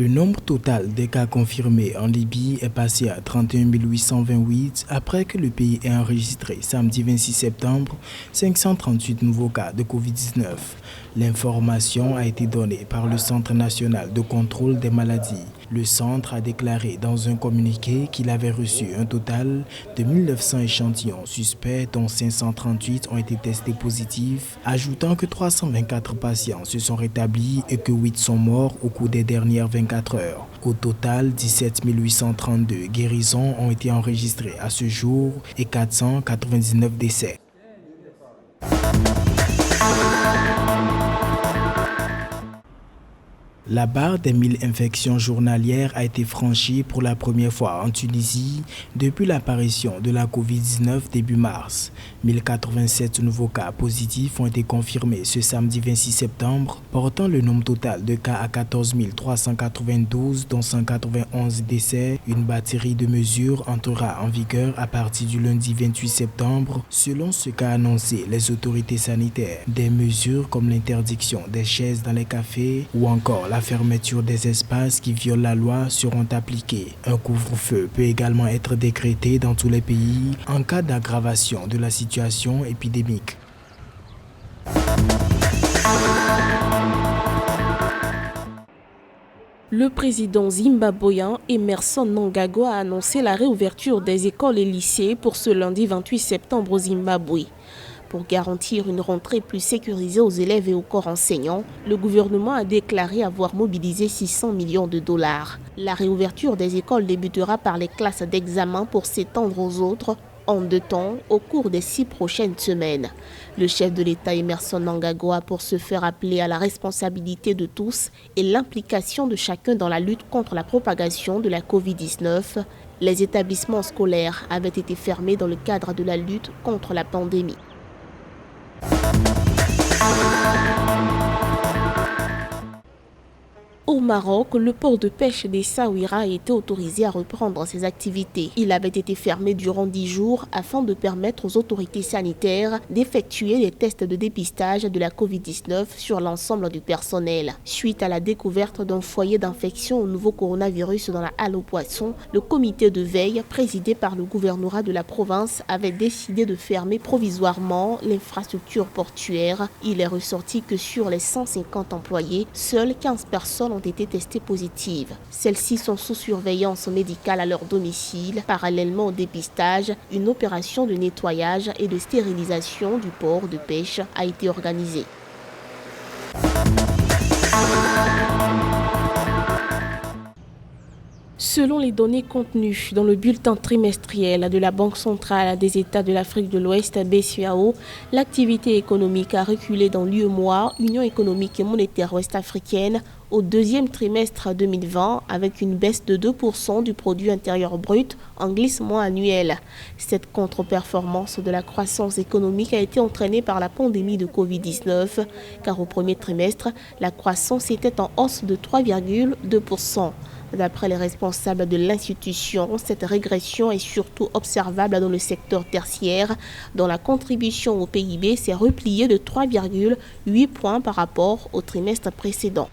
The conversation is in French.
Le nombre total de cas confirmés en Libye est passé à 31 828 après que le pays ait enregistré samedi 26 septembre 538 nouveaux cas de Covid-19. L'information a été donnée par le Centre national de contrôle des maladies. Le centre a déclaré dans un communiqué qu'il avait reçu un total de 1900 échantillons suspects dont 538 ont été testés positifs, ajoutant que 324 patients se sont rétablis et que 8 sont morts au cours des dernières 24 heures. Au total, 17 832 guérisons ont été enregistrées à ce jour et 499 décès. La barre des 1000 infections journalières a été franchie pour la première fois en Tunisie depuis l'apparition de la Covid-19 début mars. 1087 nouveaux cas positifs ont été confirmés ce samedi 26 septembre, portant le nombre total de cas à 14 392, dont 191 décès. Une batterie de mesures entrera en vigueur à partir du lundi 28 septembre, selon ce qu'a annoncé les autorités sanitaires. Des mesures comme l'interdiction des chaises dans les cafés ou encore la fermeture des espaces qui violent la loi seront appliquées. Un couvre-feu peut également être décrété dans tous les pays en cas d'aggravation de la situation épidémique. Le président zimbabwéen Emmerson Mnangagwa a annoncé la réouverture des écoles et lycées pour ce lundi 28 septembre au Zimbabwe. Pour garantir une rentrée plus sécurisée aux élèves et aux corps enseignants, le gouvernement a déclaré avoir mobilisé 600 millions de dollars. La réouverture des écoles débutera par les classes d'examen pour s'étendre aux autres en 2 temps au cours des 6 prochaines semaines. Le chef de l'État Emmerson Mnangagwa, pour se faire appeler à la responsabilité de tous et l'implication de chacun dans la lutte contre la propagation de la Covid-19, les établissements scolaires avaient été fermés dans le cadre de la lutte contre la pandémie. Au Maroc, le port de pêche d'Essaouira a été autorisé à reprendre ses activités. Il avait été fermé durant 10 jours afin de permettre aux autorités sanitaires d'effectuer les tests de dépistage de la Covid-19 sur l'ensemble du personnel. Suite à la découverte d'un foyer d'infection au nouveau coronavirus dans la halle aux poissons, le comité de veille présidé par le gouvernorat de la province avait décidé de fermer provisoirement l'infrastructure portuaire. Il est ressorti que sur les 150 employés, seules 15 personnes ont été testées positives. Celles-ci sont sous surveillance médicale à leur domicile. Parallèlement au dépistage, une opération de nettoyage et de stérilisation du port de pêche a été organisée. Selon les données contenues dans le bulletin trimestriel de la Banque centrale des États de l'Afrique de l'Ouest, BCEAO, l'activité économique a reculé dans l'UEMOA, Union économique et monétaire ouest-africaine, au 2e trimestre 2020 avec une baisse de 2% du produit intérieur brut en glissement annuel. Cette contre-performance de la croissance économique a été entraînée par la pandémie de Covid-19 car au premier trimestre, la croissance était en hausse de 3,2%. D'après les responsables de l'institution, cette régression est surtout observable dans le secteur tertiaire, dont la contribution au PIB s'est repliée de 3,8 points par rapport au trimestre précédent.